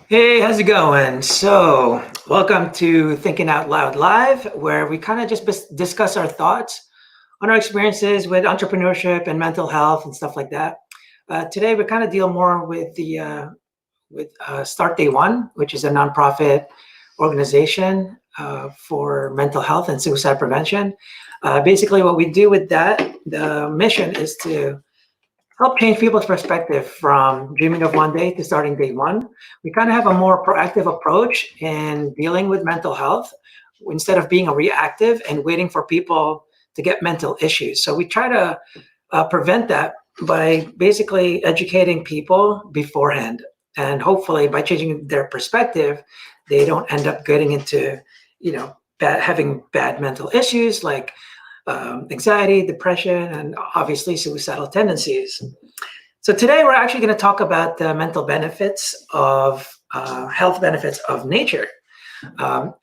Hey, how's it going? So, welcome to Thinking Out Loud Live, where we kind of just discuss our thoughts on our experiences with entrepreneurship and mental health and stuff like that. Today, we kind of deal more with the Start Day One, which is a nonprofit organization for mental health and suicide prevention. Basically, what we do with that, the mission is to help change people's perspective from dreaming of one day to starting day one. We kind of have a more proactive approach in dealing with mental health instead of being a reactive and waiting for people to get mental issues. So we try to prevent that by basically educating people beforehand. And hopefully by changing their perspective, they don't end up getting into, having bad mental issues like anxiety, depression, and obviously suicidal tendencies. So today we're actually going to talk about the mental benefits of health benefits of nature.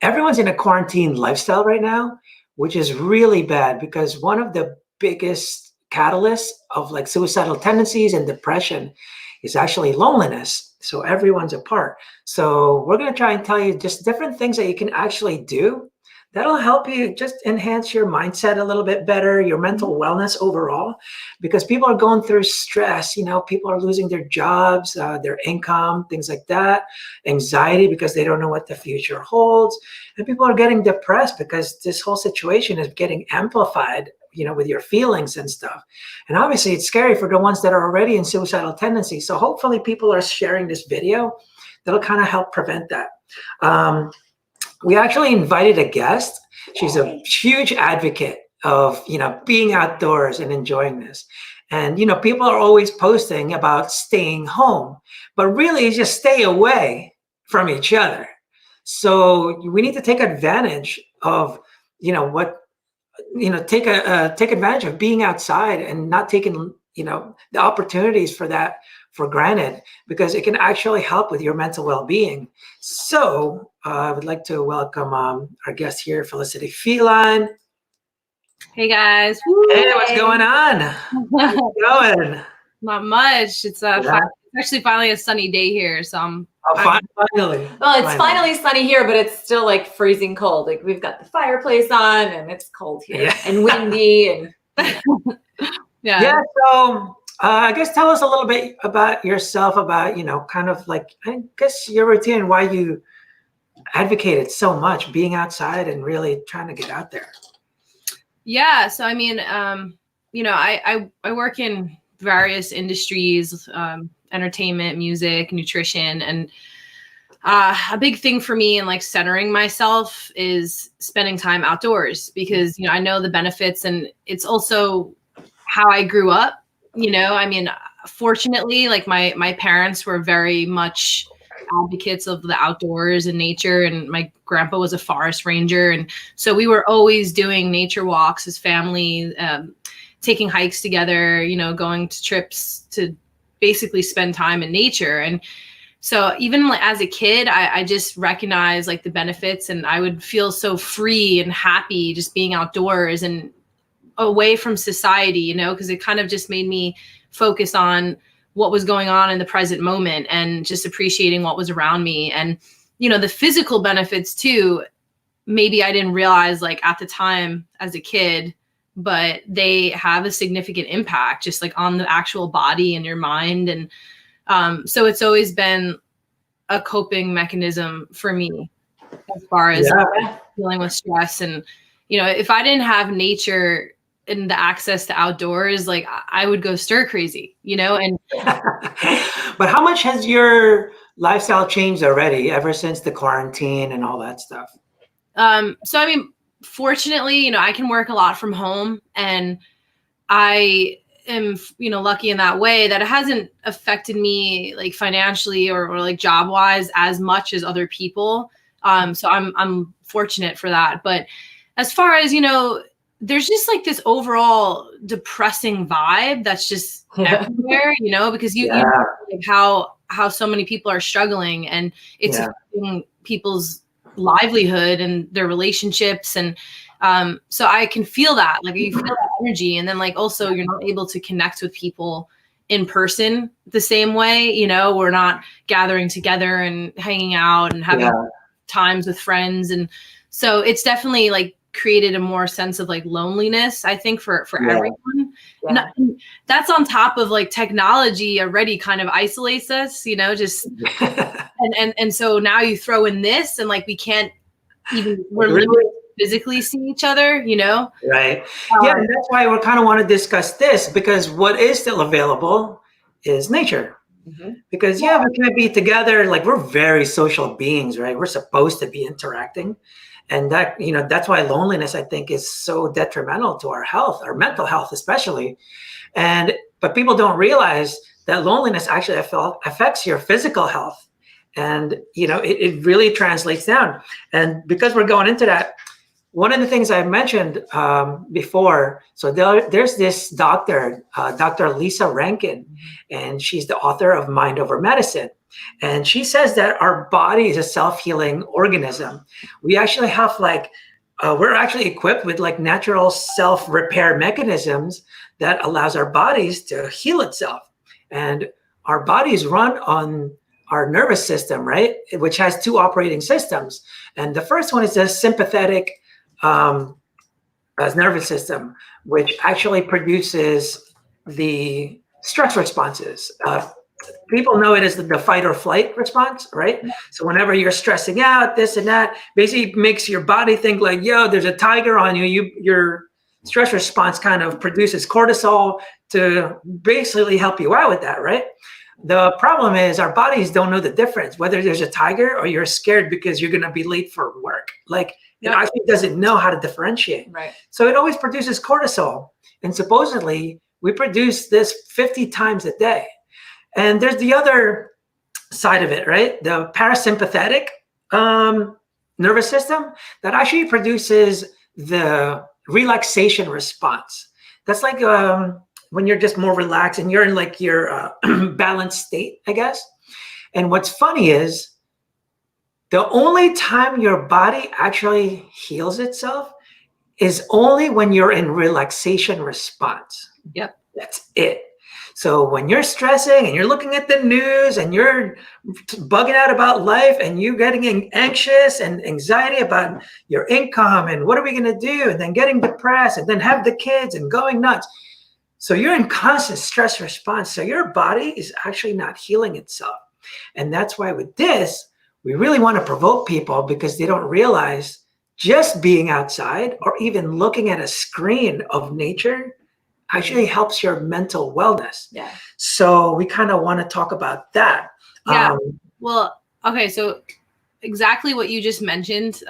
Everyone's in a quarantine lifestyle right now, which is really bad because one of the biggest catalysts of like suicidal tendencies and depression is actually loneliness. So everyone's apart. So we're going to try and tell you just different things that you can actually do that'll help you just enhance your mindset a little bit better, your mental wellness overall, because people are going through stress. People are losing their jobs, their income, things like that, anxiety because they don't know what the future holds. And people are getting depressed because this whole situation is getting amplified, with your feelings and stuff. And obviously it's scary for the ones that are already in suicidal tendencies. So hopefully people are sharing this video that'll kind of help prevent that. We actually invited a guest. She's a huge advocate of, being outdoors and enjoying this. And, people are always posting about staying home, but really it's just stay away from each other. So we need to take advantage of, take advantage of being outside and not taking, the opportunities for that for granted, because it can actually help with your mental well-being. So I would like to welcome our guest here, Felicity Feline. Hey guys. Hey, what's going on? How's it going? Not much. It's actually finally a sunny day here, so I'm finally. Well, it's finally sunny here, but it's still like freezing cold. Like we've got the fireplace on and it's cold here and windy and yeah. So I guess tell us a little bit about yourself, about, kind of like, I guess your routine, why you advocated so much being outside and really trying to get out there. Yeah. So, I mean, I work in various industries, entertainment, music, nutrition, and a big thing for me in like centering myself is spending time outdoors because, I know the benefits, and it's also how I grew up. Fortunately, like my parents were very much advocates of the outdoors and nature, and my grandpa was a forest ranger, and so we were always doing nature walks as family, taking hikes together, going to trips to basically spend time in nature. And so even as a kid, I just recognized like the benefits, and I would feel so free and happy just being outdoors and away from society, because it kind of just made me focus on what was going on in the present moment and just appreciating what was around me. And, the physical benefits too, maybe I didn't realize like at the time as a kid, but they have a significant impact just like on the actual body and your mind. And so it's always been a coping mechanism for me as far as dealing with stress. And, if I didn't have nature and the access to outdoors, like I would go stir crazy, and but how much has your lifestyle changed already ever since the quarantine and all that stuff? So I mean, fortunately, I can work a lot from home, and I am, lucky in that way that it hasn't affected me like financially or like job wise as much as other people. So I'm fortunate for that. But as far as, there's just like this overall depressing vibe that's just everywhere, because you know, like how so many people are struggling, and it's affecting people's livelihood and their relationships. And so I can feel that, like you feel that energy. And then like also you're not able to connect with people in person the same way. You know, we're not gathering together and hanging out and having times with friends. And so it's definitely like created a more sense of like loneliness, I think, for everyone. Yeah. That's on top of like technology already kind of isolates us, you know, just and so now you throw in this and like we can't even we're limited to physically see each other, you know? Right. Yeah, and that's why we kind of want to discuss this, because what is still available is nature. Because we can't be together. Like, we're very social beings, right? We're supposed to be interacting. And that, you know, that's why loneliness, I think, is so detrimental to our health, our mental health, especially. But people don't realize that loneliness actually affects your physical health. And, you know, it really translates down. And because we're going into that, one of the things I mentioned before, so there's this doctor, Dr. Lisa Rankin, and she's the author of Mind Over Medicine. And she says that our body is a self-healing organism. We actually have we're actually equipped with like natural self-repair mechanisms that allows our bodies to heal itself. And our bodies run on our nervous system, right? Which has two operating systems. And the first one is the sympathetic nervous system, which actually produces the stress responses. People know it as the fight or flight response, right? So whenever you're stressing out, this and that, basically makes your body think like, yo, there's a tiger on you. Your stress response kind of produces cortisol to basically help you out with that, right? The problem is our bodies don't know the difference, whether there's a tiger or you're scared because you're going to be late for work. Like, it actually doesn't know how to differentiate. Right. So it always produces cortisol. And supposedly we produce this 50 times a day. And there's the other side of it, right? The parasympathetic nervous system that actually produces the relaxation response. That's like when you're just more relaxed and you're in like your balanced state, I guess. And what's funny is the only time your body actually heals itself is only when you're in relaxation response. Yep. That's it. So when you're stressing and you're looking at the news and you're bugging out about life and you're getting anxious and anxiety about your income and what are we going to do, and then getting depressed and then have the kids and going nuts. So you're in constant stress response. So your body is actually not healing itself. And that's why with this, we really want to provoke people, because they don't realize just being outside or even looking at a screen of nature actually helps your mental wellness. Yeah. So we kind of want to talk about that. Yeah. Well, okay. So exactly what you just mentioned.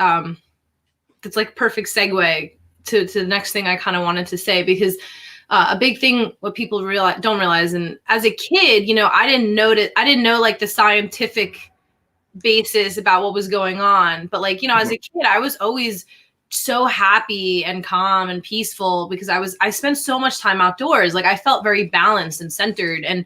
It's like perfect segue to the next thing I kind of wanted to say, because a big thing what people don't realize, and as a kid, you know, I didn't know like the scientific basis about what was going on. But like, you know, as a kid, I was always so happy and calm and peaceful because I spent so much time outdoors. Like, I felt very balanced and centered. And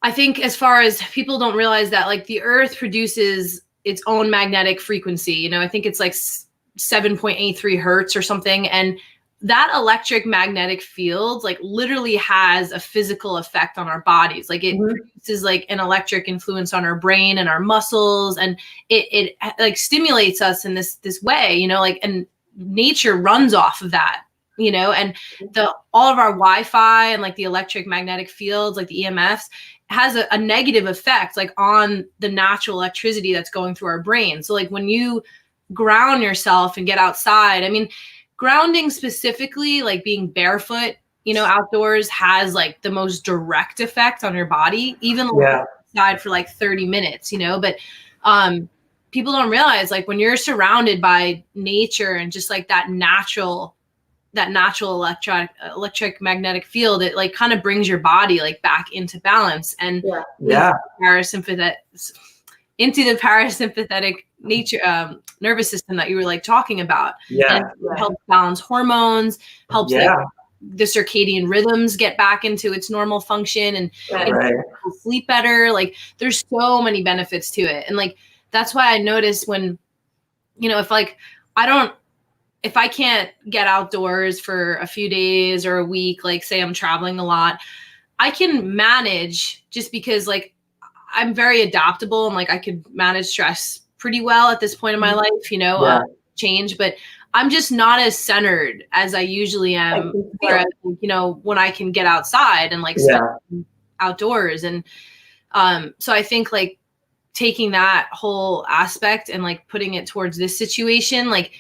I think as far as people don't realize that, like, the earth produces its own magnetic frequency, you know, I think it's like 7.83 hertz or something. And that electric magnetic field, like, literally has a physical effect on our bodies. Like, it produces like an electric influence on our brain and our muscles, and it like stimulates us in this way, you know, like, and nature runs off of that, you know, and all of our Wi-Fi and like the electric magnetic fields, like the EMFs, has a negative effect like on the natural electricity that's going through our brain. So like, when you ground yourself and get outside, I mean, grounding specifically, like being barefoot, you know, outdoors, has like the most direct effect on your body, even outside for like 30 minutes, you know. But people don't realize, like, when you're surrounded by nature and just like that natural electric magnetic field, it like kind of brings your body like back into balance and into the parasympathetic nature nervous system that you were like talking about. And it helps balance hormones, helps like the circadian rhythms get back into its normal function, and sleep better. Like, there's so many benefits to it. And like, that's why I noticed when, you know, if like I don't if I can't get outdoors for a few days or a week, like say I'm traveling a lot, I can manage just because like I'm very adaptable and like I could manage stress pretty well at this point in my life, change, but I'm just not as centered as I usually am. Whereas, when I can get outside and like spend outdoors. And so I think like taking that whole aspect and like putting it towards this situation, like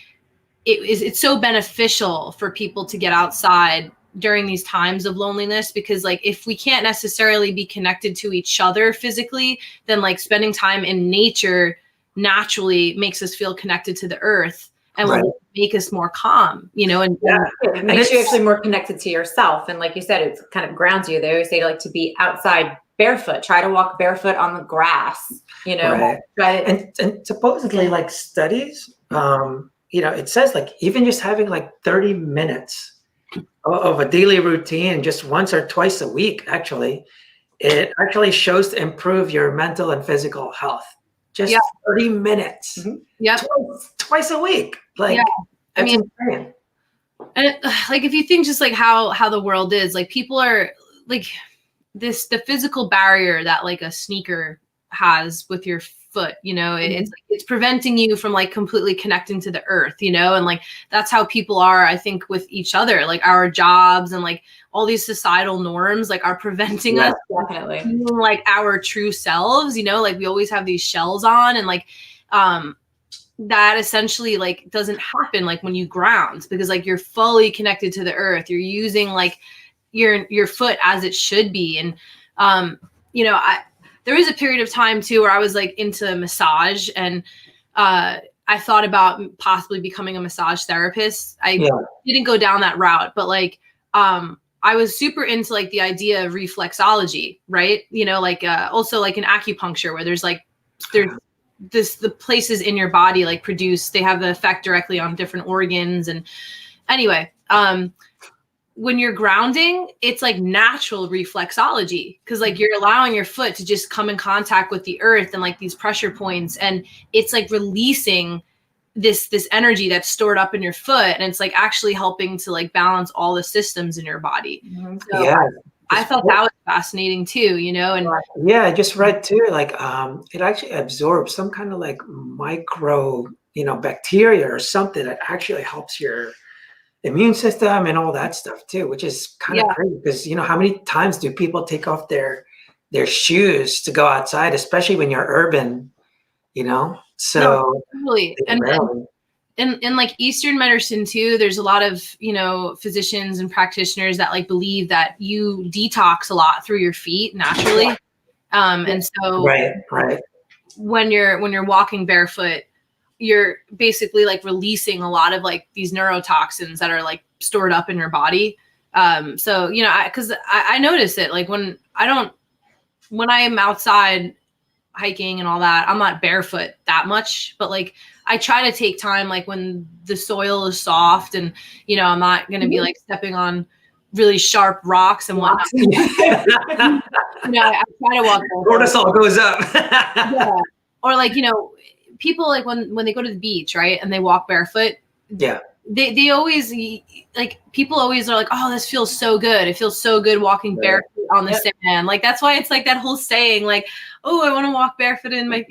it's so beneficial for people to get outside during these times of loneliness, because like if we can't necessarily be connected to each other physically, then like spending time in nature naturally makes us feel connected to the earth and will make us more calm, and it makes you actually more connected to yourself. And like you said, it kind of grounds you. They always say like to be outside barefoot, try to walk barefoot on the grass, and supposedly like studies, it says like even just having like 30 minutes of a daily routine just once or twice a week, actually, it actually shows to improve your mental and physical health. Just 30 minutes. Twice a week. Like, I mean, insane. And like, if you think just like how the world is, like people are like the physical barrier that like a sneaker has with your foot, it's preventing you from like completely connecting to the earth, and like that's how people are, I think, with each other. Like our jobs and like all these societal norms like are preventing us definitely from being, like our true selves, like we always have these shells on, and like that essentially like doesn't happen like when you ground, because like you're fully connected to the earth, you're using like your foot as it should be. And there was a period of time too where I was like into massage, and I thought about possibly becoming a massage therapist. I didn't go down that route, but like I was super into like the idea of reflexology, right? Also like an acupuncture where there's the places in your body like they have the effect directly on different organs. And anyway, when you're grounding, it's like natural reflexology, because like you're allowing your foot to just come in contact with the earth and like these pressure points, and it's like releasing this energy that's stored up in your foot, and it's like actually helping to like balance all the systems in your body. So I thought that was fascinating too, and I just read too, like it actually absorbs some kind of like micro bacteria or something that actually helps your immune system and all that stuff too, which is kind of crazy, because how many times do people take off their shoes to go outside, especially when you're urban, so no, totally. And like Eastern medicine too, there's a lot of physicians and practitioners that like believe that you detox a lot through your feet naturally. And so when you're walking barefoot, you're basically like releasing a lot of like these neurotoxins that are like stored up in your body. So, because I notice it like when I am outside hiking and all that, I'm not barefoot that much, but like I try to take time, like when the soil is soft and, I'm not going to be like stepping on really sharp rocks and whatnot. I try to walk. Cortisol goes up. Or like, people like when they go to the beach, right, and they walk barefoot, they always like, people always are like, oh, this feels so good. It feels so good walking barefoot on the sand. Like that's why it's like that whole saying, like, oh, I want to walk barefoot in my,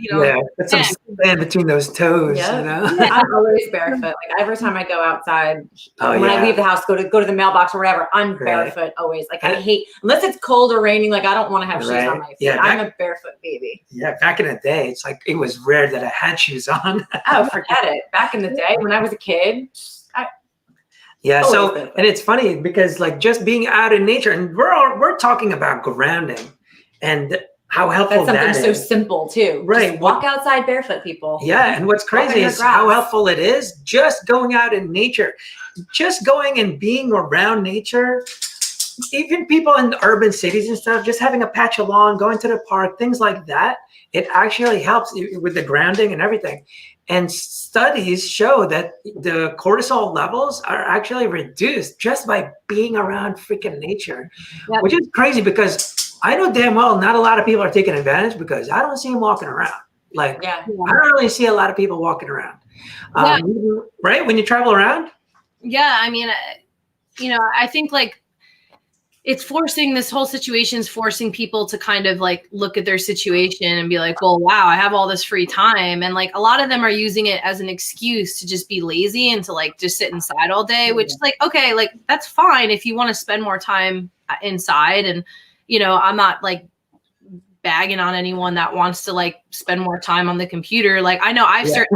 put some sand between those toes. I'm always barefoot. Like every time I go outside, when I leave the house, go to the mailbox or whatever, I'm barefoot always. Like I hate, unless it's cold or raining, like I don't want to have shoes on my feet. I'm a barefoot baby. Back in the day, it's like it was rare that I had shoes on. Oh, forget it. Back in the day when I was a kid. So and it's funny because like just being out in nature, and we're talking about grounding and how helpful that's that something is. so simple too. Right. Just walk outside barefoot, people. And what's crazy is how helpful it is just going out in nature, just going and being around nature. Even people in urban cities and stuff, just having a patch of lawn, going to the park, things like that, it actually helps with the grounding and everything. And studies show that the cortisol levels are actually reduced just by being around freaking nature, which is crazy because I know damn well not a lot of people are taking advantage, because I don't see them walking around. Like, I don't really see a lot of people walking around. Right? When you travel around? Yeah, I mean, I think like it's forcing, this whole situation is forcing people to kind of like look at their situation and be like, well, wow, I have all this free time. And like a lot of them are using it as an excuse to just be lazy and to like just sit inside all day, which is like, okay, like that's fine if you want to spend more time inside. And, I'm not like bagging on anyone that wants to like spend more time on the computer. Like I know I've started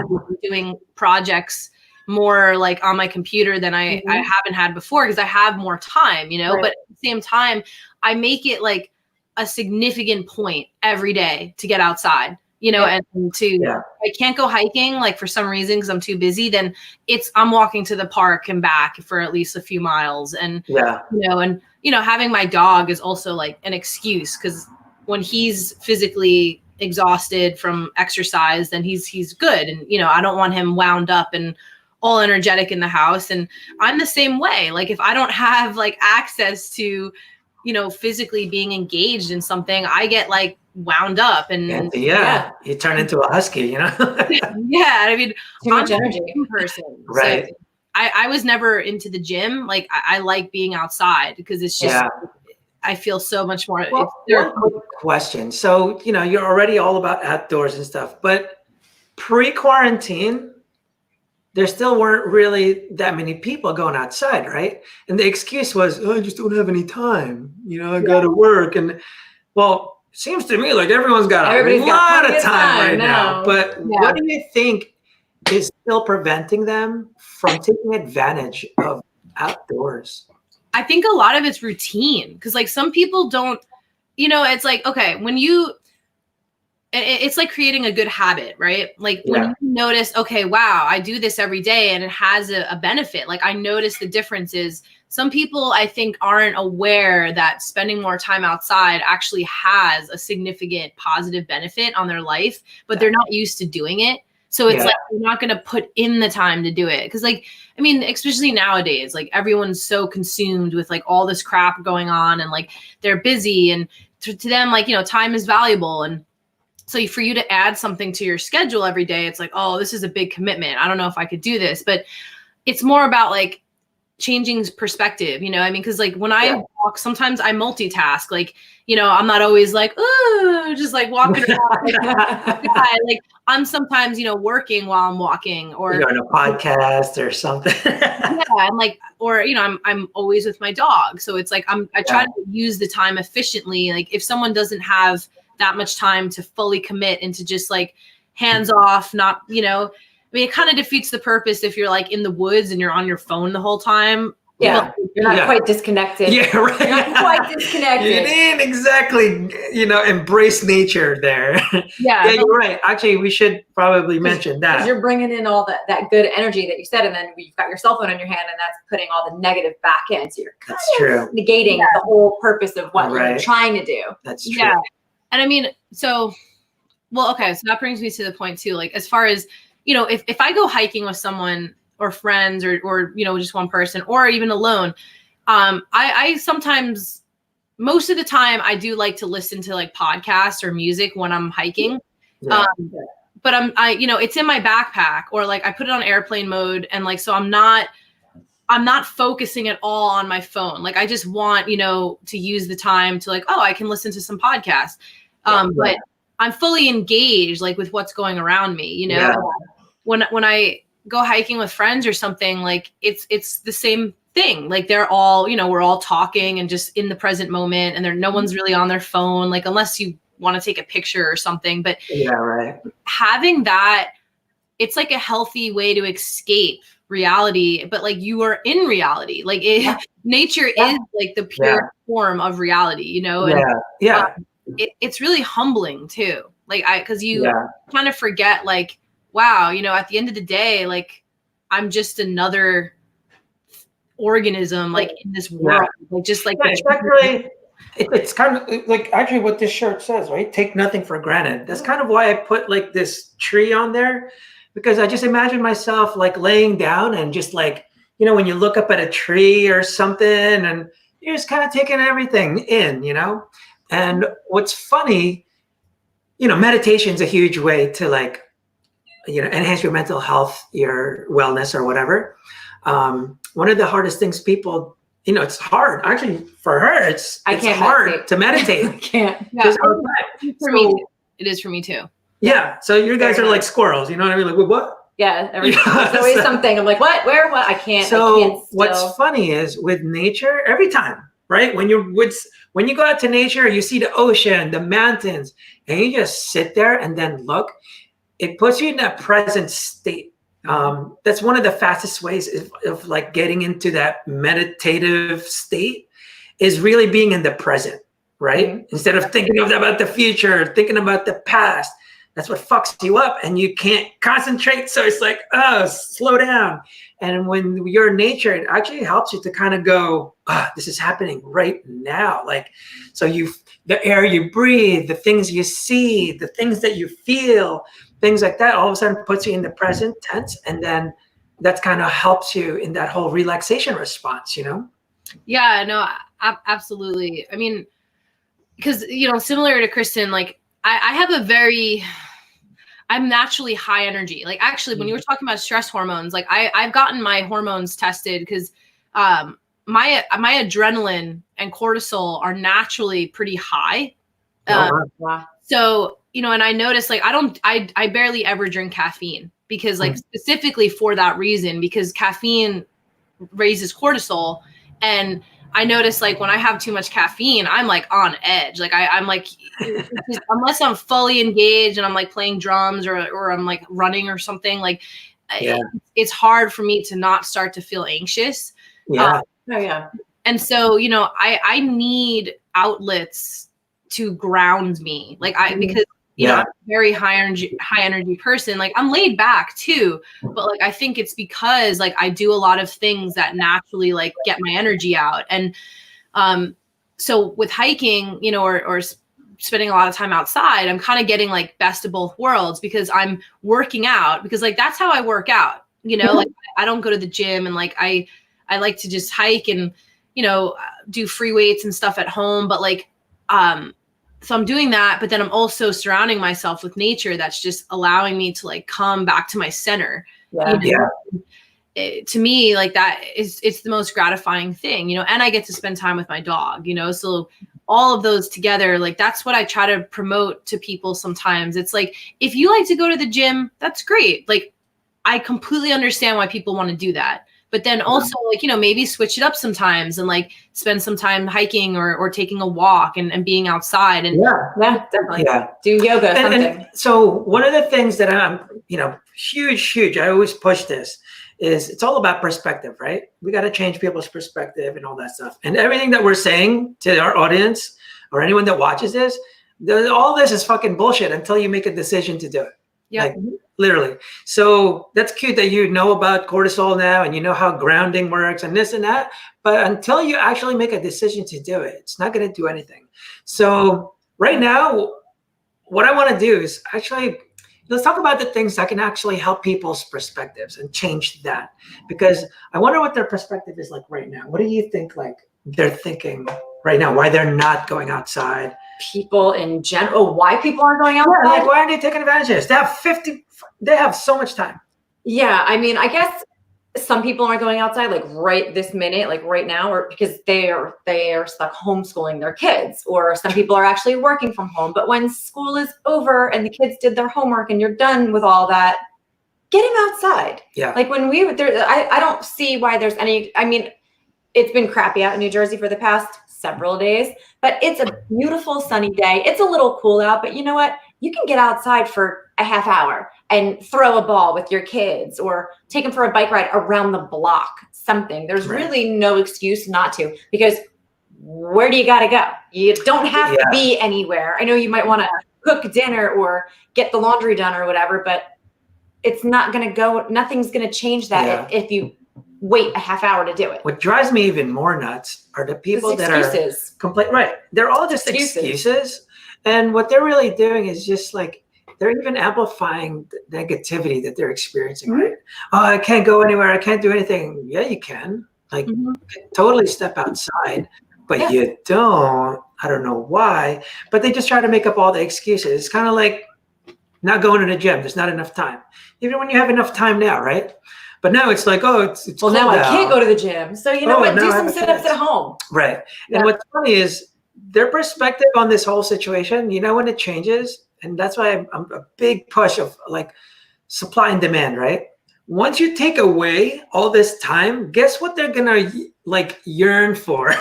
doing projects more like on my computer than I haven't had before because I have more time, right. But at the same time, I make it like a significant point every day to get outside, and to, I can't go hiking like for some reason because I'm too busy, then I'm walking to the park and back for at least a few miles. And, having my dog is also like an excuse because when he's physically exhausted from exercise, then he's good. And, I don't want him wound up and all energetic in the house. And I'm the same way. Like if I don't have like access to, physically being engaged in something, I get like wound up and you turn into a husky, Yeah. I mean, too much energy person. Right. So I was never into the gym. Like I like being outside because it's just, I feel so much more. Well, one quick question. So, you're already all about outdoors and stuff, but pre-quarantine, there still weren't really that many people going outside, right? And the excuse was, I just don't have any time. I got to work. And well, it seems to me like everybody's got a lot of time right now. But what do you think is still preventing them from taking advantage of outdoors? I think a lot of it's routine because like some people don't, it's like, okay, it's like creating a good habit, right? Like when you notice, okay, wow, I do this every day and it has a benefit. Like I notice the differences. Some people I think aren't aware that spending more time outside actually has a significant positive benefit on their life, but they're not used to doing it. So it's like, they're not going to put in the time to do it. Cause like, I mean, especially nowadays, like everyone's so consumed with like all this crap going on and like they're busy and to them, like, time is valuable. And so for you to add something to your schedule every day, it's like, oh, this is a big commitment. I don't know if I could do this, but it's more about like changing perspective, I mean, cause like when I walk, sometimes I multitask, like, I'm not always like, oh, just like walking around. Like I'm sometimes, working while I'm walking or you're on a podcast or something. And like, or, I'm always with my dog. So it's like, I try to use the time efficiently. Like if someone doesn't have that much time to fully commit into just like hands off, not, I mean, it kind of defeats the purpose if you're like in the woods and you're on your phone the whole time. Yeah. You're not quite disconnected. Yeah, right. You're not quite disconnected. You didn't exactly, embrace nature there. Yeah. You're right. Actually, we should probably mention that. Because you're bringing in all that good energy that you said, and then you've got your cell phone in your hand, and that's putting all the negative back in. So you're kind of negating the whole purpose of what you're trying to do. That's true. Yeah. And I mean, so that brings me to the point too, like as far as, if I go hiking with someone or friends or just one person or even alone, I sometimes, most of the time I do like to listen to like podcasts or music when I'm hiking. But it's in my backpack or like I put it on airplane mode. And like, so I'm not focusing at all on my phone. Like I just want, to use the time to like, oh, I can listen to some podcasts. But I'm fully engaged like with what's going around me, when I go hiking with friends or something, like it's the same thing. Like they're all, we're all talking and just in the present moment and no one's really on their phone, like unless you want to take a picture or something, but having that, it's like a healthy way to escape reality, but like you are in reality, like nature is like the pure form of reality, it's really humbling too. Like cause you kind of forget like, wow, at the end of the day, like I'm just another organism like in this world, like just like it's kind of like actually what this shirt says, right? Take nothing for granted. That's kind of why I put like this tree on there, because I just imagine myself like laying down and just like, when you look up at a tree or something and you're just kind of taking everything in, and what's funny, meditation is a huge way to like, enhance your mental health, your wellness or whatever. one of the hardest things people, it's hard. Actually, for her, it's hard to meditate. I can't. Yeah, for me too. It is for me too. Yeah. So you guys are like squirrels. You know what I mean? Like, what? Yeah. There's always something. I'm like, what? Where? What? I can't. So what's funny is with nature, every time, right? When you go out to nature, you see the ocean, the mountains, and you just sit there and then look. It puts you in that present state. That's one of the fastest ways of like getting into that meditative state is really being in the present, right? Mm-hmm. Instead of thinking about the future, thinking about the past. That's what fucks you up and you can't concentrate. So it's like, oh, slow down. And when you're in nature, it actually helps you to kind of go, this is happening right now. Like, so the air you breathe, the things you see, the things that you feel, things like that, all of a sudden puts you in the present tense. And then that kind of helps you in that whole relaxation response, Yeah, no, absolutely. I mean, because, similar to Kristen, like I have I'm naturally high energy. Like actually, when you were talking about stress hormones, like I've gotten my hormones tested because my adrenaline and cortisol are naturally pretty high. So, and I noticed like I barely ever drink caffeine because like specifically for that reason, because caffeine raises cortisol. And I noticed like when I have too much caffeine, I'm like on edge. Like I'm like, unless I'm fully engaged and I'm like playing drums or I'm like running or something, like it's hard for me to not start to feel anxious. Yeah. And so, I need outlets to ground me. Like because I'm a very high energy person. Like I'm laid back too, but like I think it's because like I do a lot of things that naturally like get my energy out. And so with hiking, or spending a lot of time outside, I'm kind of getting like best of both worlds because I'm working out because like that's how I work out. Like I don't go to the gym and like I like to just hike and do free weights and stuff at home, but like so I'm doing that, but then I'm also surrounding myself with nature that's just allowing me to like come back to my center. To me, like it's the most gratifying thing, and I get to spend time with my dog, so all of those together, like that's what I try to promote to people sometimes. It's like, if you like to go to the gym, that's great. Like I completely understand why people want to do that. But then also like, maybe switch it up sometimes and like spend some time hiking or taking a walk and being outside. And definitely. Yeah. Do yoga, something. And so one of the things that I'm, huge, I always push this is it's all about perspective, right? We got to change people's perspective and all that stuff. And everything that we're saying to our audience or anyone that watches this, all this is fucking bullshit until you make a decision to do it. Yeah. Like, literally. So that's cute that you know about cortisol now and you know how grounding works and this and that. But until you actually make a decision to do it, it's not going to do anything. So right now, what I want to do is actually, let's talk about the things that can actually help people's perspectives and change that. Because I wonder what their perspective is like right now. What do you think like they're thinking right now? Why they're not going outside? People in general, why people aren't going outside? Yeah, like why aren't they taking advantage of this? They have so much time. Yeah, I mean, I guess some people aren't going outside like right this minute, like right now, or because they are stuck homeschooling their kids, or some people are actually working from home. But when school is over and the kids did their homework and you're done with all that, get them outside. Yeah. Like when I don't see why there's any. I mean, it's been crappy out in New Jersey for the past several days, but it's a beautiful sunny day. It's a little cool out, but you know what? You can get outside for a half hour and throw a ball with your kids or take them for a bike ride around the block, something. There's really no excuse not to, because where do you got to go? You don't have to be anywhere. I know you might want to cook dinner or get the laundry done or whatever, but it's not going to go, nothing's going to change that if you wait a half hour to do it. What drives me even more nuts are the people that are complete. Right. They're all just excuses. And what they're really doing is just like, they're even amplifying the negativity that they're experiencing, right? Oh, I can't go anywhere. I can't do anything. Yeah, you can. Like, you can totally step outside, but you don't. I don't know why. But they just try to make up all the excuses. It's kind of like not going to the gym. There's not enough time. Even when you have enough time now, right? But now it's like, oh, it's well, now I can't go to the gym. So you know what? Do some sit-ups at home. Right. And what's funny is their perspective on this whole situation, you know, when it changes, and that's why I'm a big push of like supply and demand, right? Once you take away all this time, guess what they're gonna like yearn for?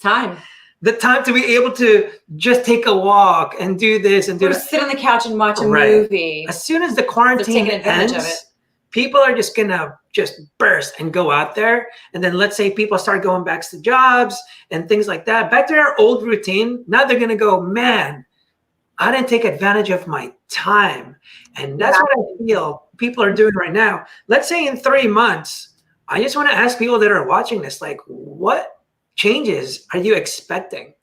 Time. The time to be able to just take a walk and do this and do that. Sit on the couch and watch a movie. As soon as the quarantine ends, people are just gonna just burst and go out there. And then let's say people start going back to jobs and things like that, back to their old routine. Now they're gonna go, man, I didn't take advantage of my time. And that's what I feel people are doing right now. Let's say in 3 months, I just want to ask people that are watching this, like, what changes are you expecting?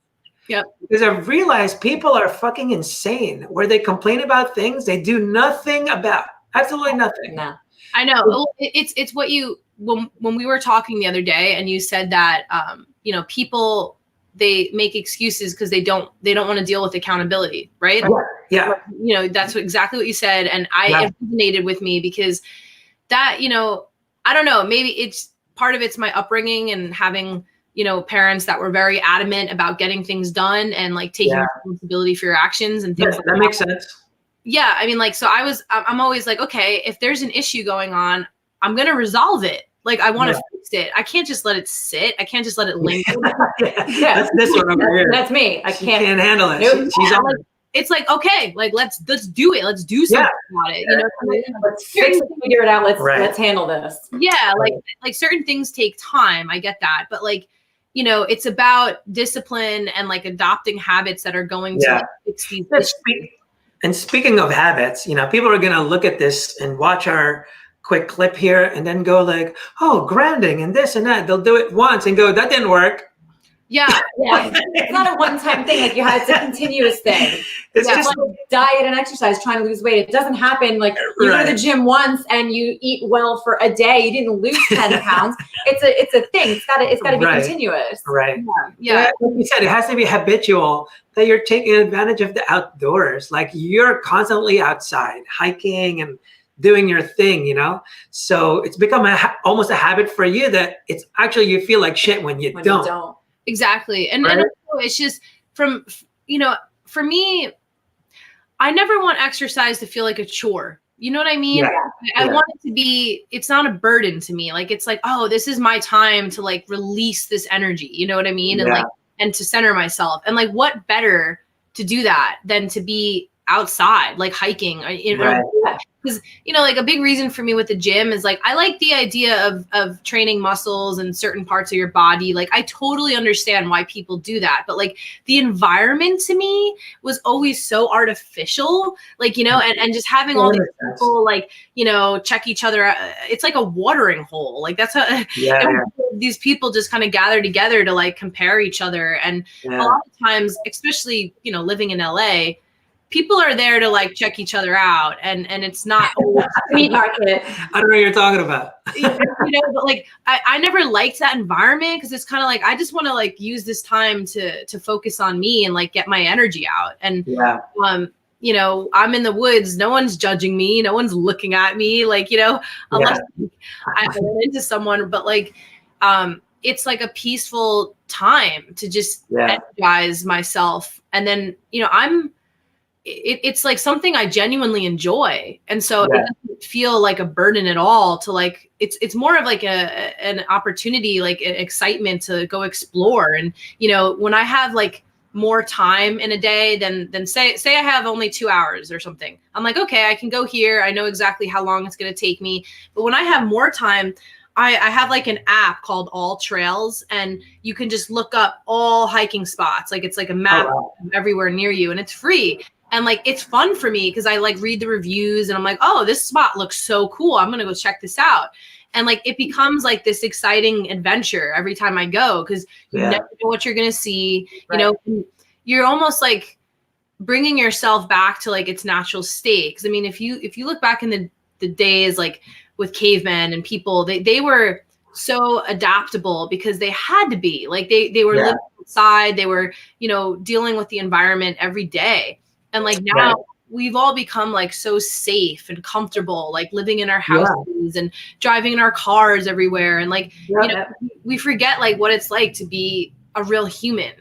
Yep. Because I've realized people are fucking insane where they complain about things they do nothing about. Absolutely nothing. No. I know. It's what you, when we were talking the other day and you said that, you know, people, they make excuses because they don't want to deal with accountability, right? Yeah. You know, that's exactly what you said. And it resonated with me because that, you know, I don't know, maybe it's part of it's my upbringing and having, you know, parents that were very adamant about getting things done and like taking responsibility for your actions and things like that. That makes sense. Yeah. I mean, like, so I'm always like, okay, if there's an issue going on, I'm going to resolve it. Like, I want to fix it. I can't just let it sit. I can't just let it linger. That's this one over here. That's me. I can't handle it. Nope. She's on like, it's like, okay, like let's do it. Let's do something about it. You know, let's fix it, figure it out. Let's handle this. Yeah, like certain things take time. I get that, but like, you know, it's about discipline and like adopting habits that are going to like, fix these issues. And speaking of habits, you know, people are gonna look at this and watch our quick clip here and then go like, oh, grounding and this and that. They'll do it once and go, that didn't work. Yeah. It's not a one-time thing. Like it's a continuous thing. It's just like diet and exercise, trying to lose weight. It doesn't happen like you go to the gym once and you eat well for a day. You didn't lose 10 pounds. It's a thing. It's gotta be continuous. Right. Yeah. Like you said, it has to be habitual that you're taking advantage of the outdoors. Like you're constantly outside hiking and doing your thing, you know? So it's become almost a habit for you that it's actually, you feel like shit when you don't. Exactly. And it's just from, you know, for me, I never want exercise to feel like a chore. You know what I mean? I want it to be, it's not a burden to me. Like, it's like, oh, this is my time to like release this energy. You know what I mean? And like, and to center myself. And like, what better to do that than to be outside, like hiking, you know, because, you know, like a big reason for me with the gym is like, I like the idea of training muscles and certain parts of your body. Like, I totally understand why people do that. But like the environment to me was always so artificial, like, you know, and just having all these people like, you know, check each other out. It's like a watering hole. Like that's how these people just kind of gather together to like compare each other. And a lot of times, especially, you know, living in LA, people are there to like check each other out, and it's not meat market. I don't know what you're talking about. You know, but like I never liked that environment because it's kind of like I just want to like use this time to focus on me and like get my energy out. And you know, I'm in the woods, no one's judging me, no one's looking at me, like, you know, unless I run into someone, but like it's like a peaceful time to just energize myself. And then, you know, it's like something I genuinely enjoy. And so it doesn't feel like a burden at all to like, it's more of like an opportunity, like an excitement to go explore. And, you know, when I have like more time in a day than say I have only 2 hours or something, I'm like, okay, I can go here. I know exactly how long it's going to take me. But when I have more time, I have like an app called All Trails, and you can just look up all hiking spots. Like it's like a map everywhere near you, and it's free. And like, it's fun for me because I like read the reviews and I'm like, oh, this spot looks so cool. I'm going to go check this out. And like, it becomes like this exciting adventure every time I go because you never know what you're going to see. You know, you're almost like bringing yourself back to like its natural state. Because I mean, if you look back in the days like with cavemen and people, they were so adaptable because they had to be like, they were living outside. They were, you know, dealing with the environment every day. And like now we've all become like so safe and comfortable, like living in our houses and driving in our cars everywhere. And like, you know, we forget like what it's like to be a real human.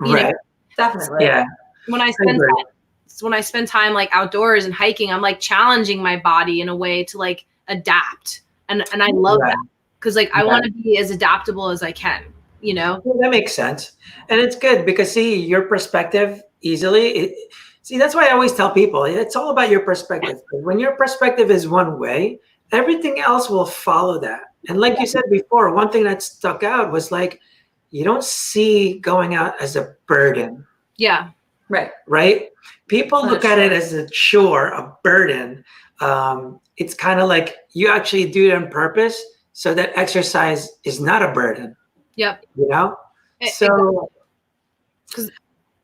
You know? Definitely. Yeah. When I spend time like outdoors and hiking, I'm like challenging my body in a way to like adapt. And I love that. Cause like, I want to be as adaptable as I can, you know? Yeah, that makes sense. And it's good because see your perspective easily. See, that's why I always tell people it's all about your perspective. When your perspective is one way, everything else will follow that. And like you said before, one thing that stuck out was like, you don't see going out as a burden. Yeah. Right. People look at it as a chore, a burden. It's kind of like you actually do it on purpose so that exercise is not a burden. Yep. You know? So, because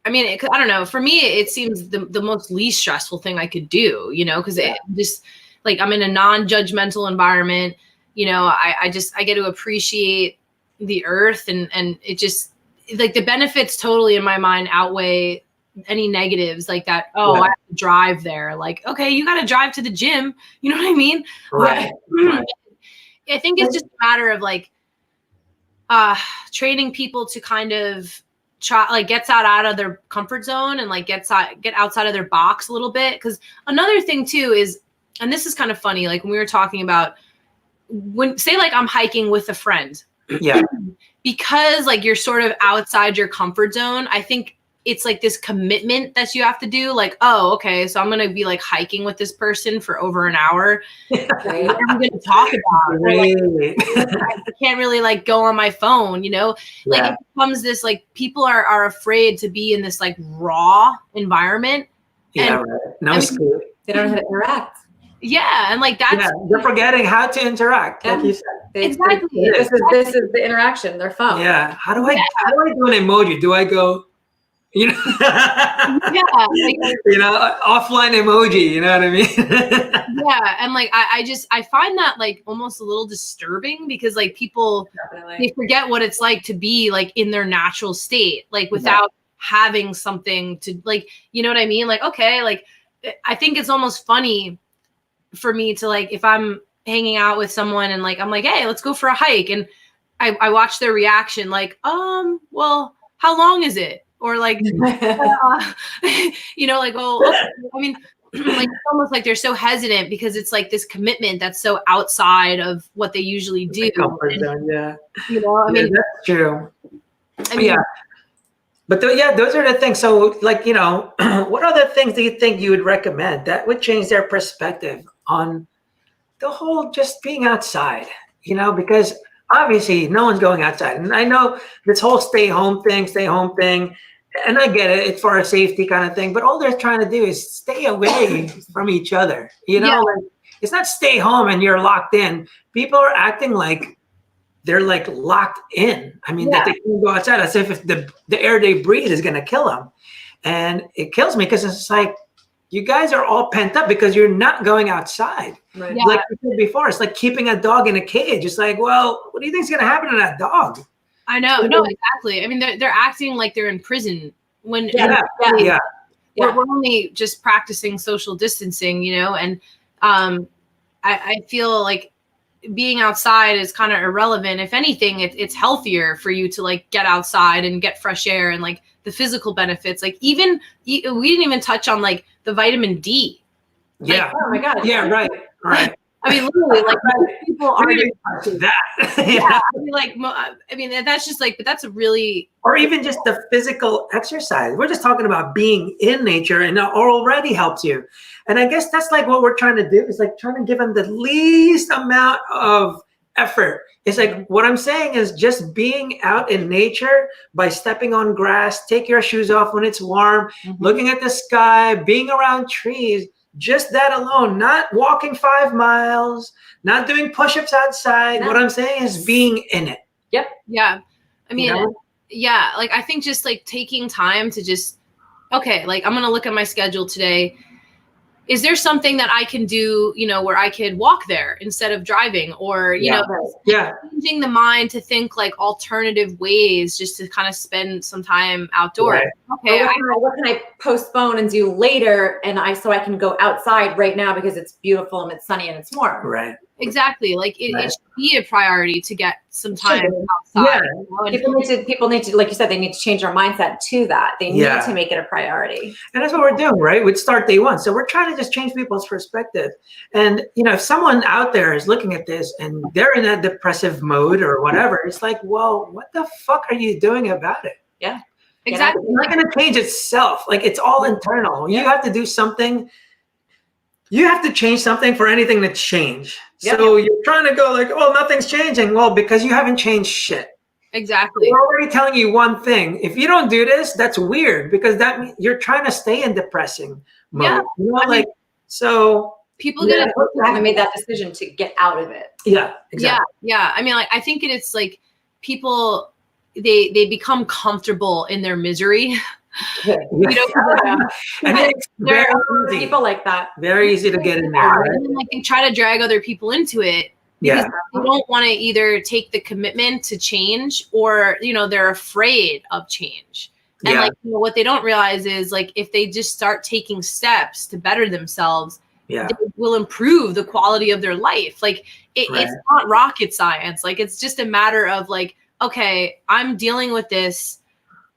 I mean, I don't know. For me, it seems the most least stressful thing I could do, you know, because it just like I'm in a non-judgmental environment. You know, I get to appreciate the earth and it just like the benefits totally in my mind outweigh any negatives like that. I have to drive there. Like, okay, you got to drive to the gym. You know what I mean? Right. I think it's just a matter of like training people to kind of try like gets out of their comfort zone and like get outside of their box a little bit. Because another thing too is, and this is kind of funny, like when we were talking about when say like I'm hiking with a friend. Yeah. Because like you're sort of outside your comfort zone, I think it's like this commitment that you have to do. Like, oh, okay, so I'm gonna be like hiking with this person for over an hour. Right? What are we gonna talk about? Like, I can't really like go on my phone, you know? Like it becomes this like people are afraid to be in this like raw environment. Yeah, and, no scoop. They don't know how to interact. Yeah, and like that's they're forgetting how to interact, like you said. Exactly. This is the interaction. Their phone. Yeah. How do I do an emoji? Do I go, you know? Like, you know, offline emoji. You know what I mean? Yeah, and like I find that like almost a little disturbing because like people they forget what it's like to be like in their natural state, like without having something to like, you know what I mean? Like, okay, like I think it's almost funny for me to like if I'm hanging out with someone and like I'm like, hey, let's go for a hike, and I watch their reaction like, well, how long is it? Or like you know, like, oh, okay. I mean, like it's almost like they're so hesitant because it's like this commitment that's so outside of what they usually do. Comfort zone, you know, I mean, that's true. I mean, but those are the things. So like, you know, what other things do you think you would recommend that would change their perspective on the whole just being outside, you know, because obviously no one's going outside. And I know this whole stay home thing, and I get it, it's for a safety kind of thing, but all they're trying to do is stay away from each other. You know, like, it's not stay home and you're locked in. People are acting like they're like locked in. I mean, that they can go outside as if the air they breathe is going to kill them. And it kills me because it's like, you guys are all pent up because you're not going outside. Right. Like I said before, it's like keeping a dog in a cage. It's like, well, what do you think is going to happen to that dog? I know. No, exactly. I mean, they're acting like they're in prison when we're only just practicing social distancing, you know, and I feel like being outside is kind of irrelevant. If anything, it's healthier for you to like get outside and get fresh air and like the physical benefits. Like even we didn't even touch on like the vitamin D. Yeah. Like, oh my God. Yeah. Right. I mean, literally, like people are that. I mean, like, I mean, that's just like, but that's a really, or even just the physical exercise. We're just talking about being in nature, and it already helps you. And I guess that's like what we're trying to do is like trying to give them the least amount of effort. It's like what I'm saying is just being out in nature by stepping on grass, take your shoes off when it's warm, looking at the sky, being around trees. Just that alone, not walking 5 miles, not doing push-ups outside. No. What I'm saying is being in it. Yep. Yeah. I mean, like I think just like taking time to just, okay, like I'm going to look at my schedule today. is there something that I can do, where I could walk there instead of driving, or, changing the mind to think like alternative ways just to kind of spend some time outdoors. Right. Okay. What can I postpone and do later? So I can go outside right now because it's beautiful and it's sunny and it's warm. Right. Exactly. Like it should be a priority to get some time outside. Yeah. People need to, like you said, they need to change their mindset to that. They need to make it a priority. And that's what we're doing, right? With Start Day One. So we're trying to just change people's perspective. And, if someone out there is looking at this and they're in a depressive mode or whatever, it's like, well, what the fuck are you doing about it? Yeah. Exactly. It's not going to change itself. Like, it's all internal. You have to do something. You have to change something for anything to change. So you're trying to go like, oh, nothing's changing. Well, because you haven't changed shit. Exactly. We're already telling you one thing. If you don't do this, that's weird, because that means you're trying to stay in depressing mode. Yeah. So people haven't made that decision to get out of it. Yeah, exactly. Yeah. I mean, like, I think it's like people, they become comfortable in their misery. And there are people like that. Very easy to get in there. Right? And then, like, they try to drag other people into it because they don't want to either take the commitment to change, or they're afraid of change. And like, what they don't realize is, like, if they just start taking steps to better themselves, they will improve the quality of their life. Like it's not rocket science. Like, it's just a matter of like, okay, I'm dealing with this.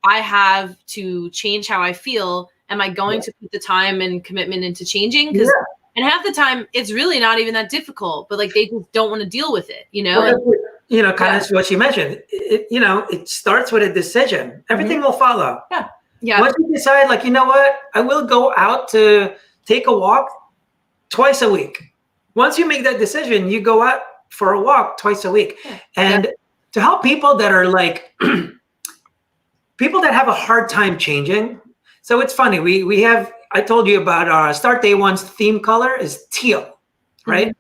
I have to change how I feel. Am I going to put the time and commitment into changing? And half the time it's really not even that difficult, but like they just don't want to deal with it, kind of what you mentioned. It starts with a decision. Everything will follow. Yeah. Once you decide, like, you know what, I will go out to take a walk twice a week. Once you make that decision, you go out for a walk twice a week. And to help people that are like, people that have a hard time changing. So it's funny. I told you about Start Day One's theme color is teal, right?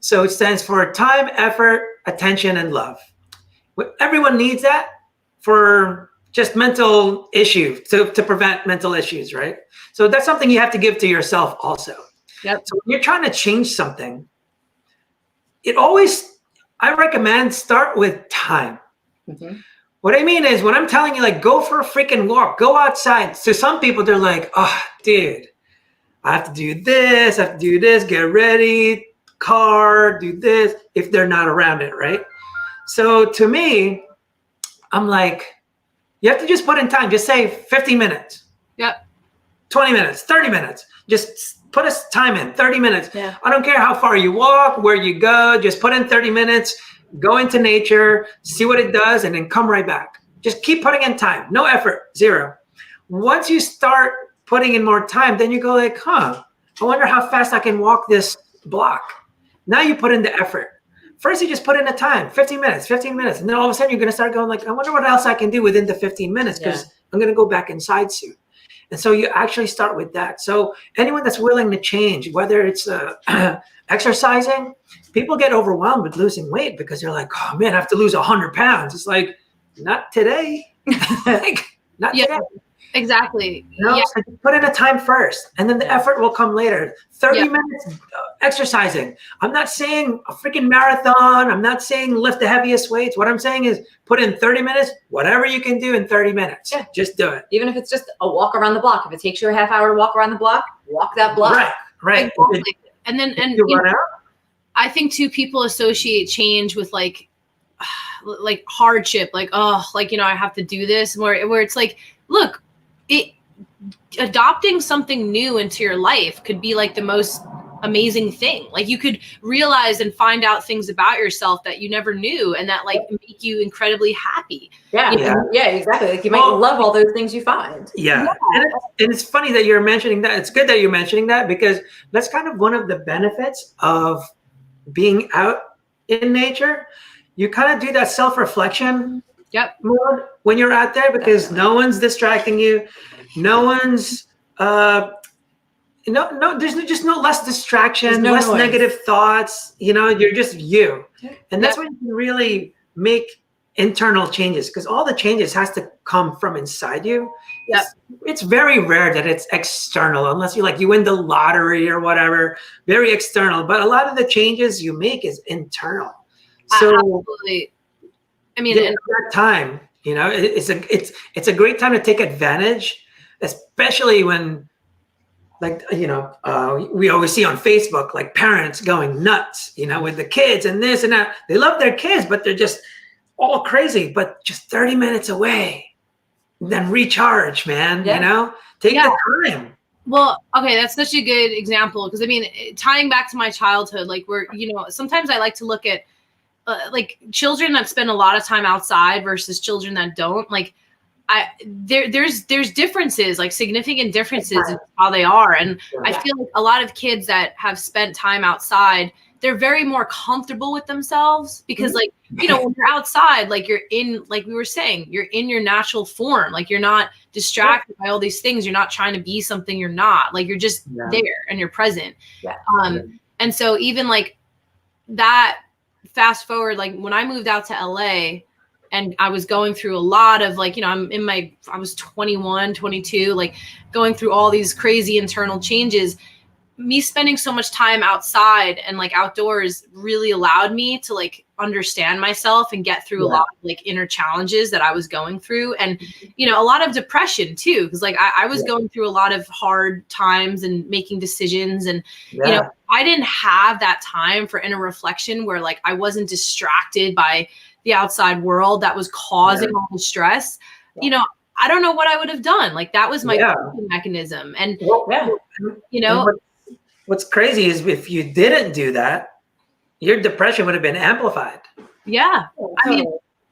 So it stands for time, effort, attention, and love. Everyone needs that for just mental issues, to prevent mental issues, right? So that's something you have to give to yourself also. Yep. So when you're trying to change something, I recommend start with time. What I mean is, when I'm telling you, like, go for a freaking walk, go outside. So some people, they're like, oh, dude, I have to do this, get ready, car, do this, if they're not around it, right? So to me, I'm like, you have to just put in time. Just say 15 minutes. 20 minutes, 30 minutes. Just put a time in, 30 minutes. I don't care how far you walk, where you go, just put in 30 minutes. Go into nature, see what it does, and then come right back. Just keep putting in time. No effort, zero. Once you start putting in more time, then you go like, I wonder how fast I can walk this block. Now you put in the effort. First, you just put in the time, 15 minutes. And then all of a sudden, you're going to start going like, I wonder what else I can do within the 15 minutes, because I'm going to go back inside soon. And so you actually start with that. So anyone that's willing to change, whether it's exercising, people get overwhelmed with losing weight because they're like, oh man, I have to lose 100 pounds. It's like, not today. Not today. Exactly. So put in a time first, and then the effort will come later. 30 minutes exercising. I'm not saying a freaking marathon. I'm not saying lift the heaviest weights. What I'm saying is put in 30 minutes, whatever you can do in 30 minutes. Just do it. Even if it's just a walk around the block. If it takes you a half hour to walk around the block, walk that block. Right. Exactly. And then, I think too, people associate change with like hardship, like, I have to do this, where it's like, look, adopting something new into your life could be like the most amazing thing. Like, you could realize and find out things about yourself that you never knew, and that like make you incredibly happy. Exactly. Like, you might love all those things you find. And it's funny that you're mentioning that. It's good that you're mentioning that, because that's kind of one of the benefits of being out in nature. You kind of do that self-reflection mode when you're out there, because no one's distracting you. No one's there's just no less distraction, less negative thoughts. You're just you. And that's when you can really make internal changes, because all the changes has to come from inside you. Yep. It's very rare that it's external, unless you win the lottery or whatever, very external. But a lot of the changes you make is internal. So absolutely. I mean, at that time, it's a great time to take advantage, especially when, we always see on Facebook, like parents going nuts, with the kids and this and that. They love their kids, but they're just all crazy. But just 30 minutes away, then recharge, man. Take the time. Well, okay, that's such a good example, because I mean, tying back to my childhood, like sometimes I like to look at like children that spend a lot of time outside versus children that don't. Like, there's differences, like significant differences in how they are, and I feel like a lot of kids that have spent time outside, they're very more comfortable with themselves, because like, when you're outside, like you're in, like we were saying, you're in your natural form. Like, you're not distracted by all these things. You're not trying to be something you're not. Like, you're just there and you're present. And so even like that, fast forward, like when I moved out to LA, and I was going through a lot of like, I was 21, 22, like going through all these crazy internal changes. Me spending so much time outside and like outdoors really allowed me to like understand myself and get through a lot of like inner challenges that I was going through. And, a lot of depression too, because like I was going through a lot of hard times and making decisions. And, I didn't have that time for inner reflection where like I wasn't distracted by the outside world that was causing all the stress. I don't know what I would have done. Like, that was my coping mechanism. And, what's crazy is if you didn't do that, your depression would have been amplified. Yeah. I mean,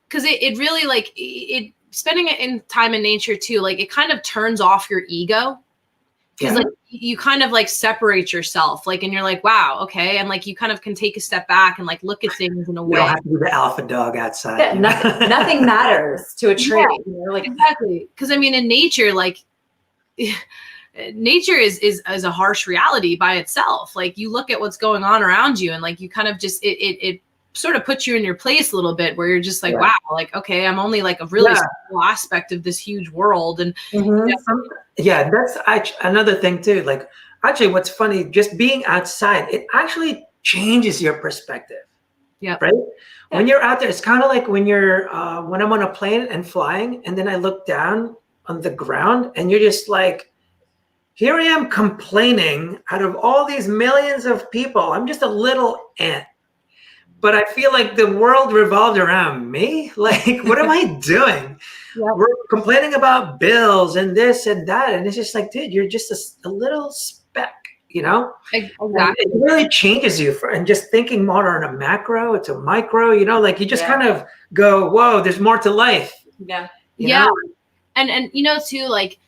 because it really, like, it spending it in time in nature too, like it kind of turns off your ego. Because like you kind of like separate yourself, like, and you're like, wow, okay. And like, you kind of can take a step back and like look at things in a way. You don't have to be the alpha dog outside. Nothing matters to a tree. Like, exactly. Because I mean, in nature, like nature is a harsh reality by itself. Like, you look at what's going on around you, and like you kind of just it sort of puts you in your place a little bit, where you're just like, wow, like, okay, I'm only like a really small aspect of this huge world. And that's another thing too. Like, actually, what's funny, just being outside, it actually changes your perspective. Yeah. Right. Yeah. When you're out there, it's kind of like when you're when I'm on a plane and flying, and then I look down on the ground, and you're just like, here I am complaining out of all these millions of people. I'm just a little ant. But I feel like the world revolved around me. Like, what am I doing? We're complaining about bills and this and that. And it's just like, dude, you're just a little speck, Exactly. It really changes you and just thinking more on a macro, it's a micro, like you just kind of go, whoa, there's more to life. Yeah. And too, like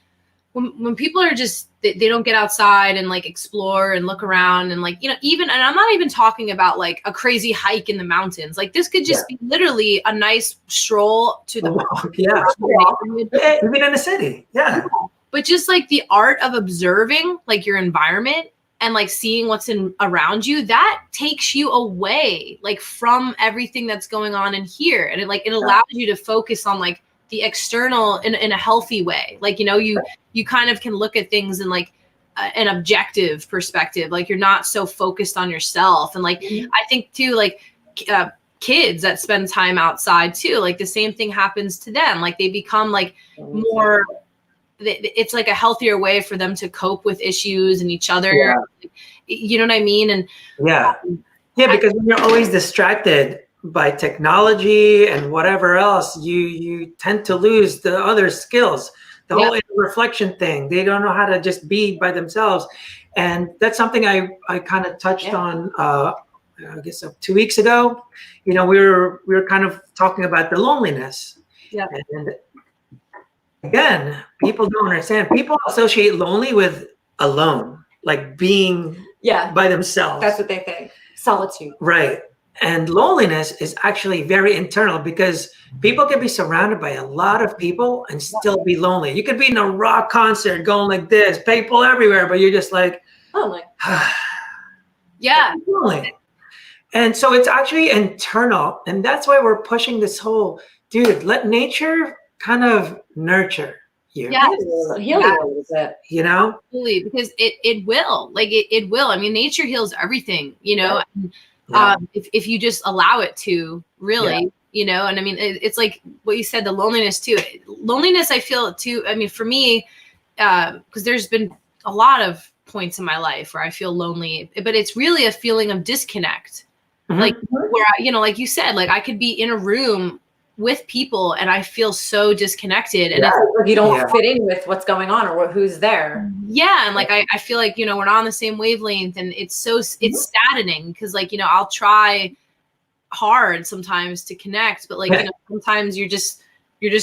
when people are just, they don't get outside and like explore and look around and like, even, and I'm not even talking about like a crazy hike in the mountains. Like, this could just be literally a nice stroll to the even in the city. Yeah. But just like the art of observing like your environment and like seeing what's around you, that takes you away like from everything that's going on in here. And it allows you to focus on like the external in a healthy way. Like, you kind of can look at things in like an objective perspective. Like, you're not so focused on yourself. And like, I think too, like kids that spend time outside too, like the same thing happens to them. Like, they become like more, it's like a healthier way for them to cope with issues and each other. You know what I mean? And because when you're always distracted by technology and whatever else, you tend to lose the other skills, the whole reflection thing. They don't know how to just be by themselves. And that's something I kind of touched on, I guess 2 weeks ago. We were kind of talking about the loneliness. And again, people don't understand. People associate lonely with alone, like being by themselves. That's what they think. Solitude. Right. And loneliness is actually very internal, because people can be surrounded by a lot of people and still be lonely. You could be in a rock concert going like this, people everywhere, but you're just like, lonely. Lonely. And so it's actually internal. And that's why we're pushing this whole dude, let nature kind of nurture you. Yeah. Heal you a little bit. You know? Absolutely, because it will. Like it will. I mean, nature heals everything, you know. Yeah. If you just allow it to, really, you know. And I mean, it's like what you said, the loneliness too. Loneliness, I feel too. I mean, for me, because there's been a lot of points in my life where I feel lonely, but it's really a feeling of disconnect. Like where you know, like you said, like I could be in a room with people and I feel so disconnected, and you don't fit in with what's going on or who's there. Yeah, and like I feel like, you know, we're not on the same wavelength, and it's saddening because, like, you know, I'll try hard sometimes to connect, but like, you know, sometimes you're just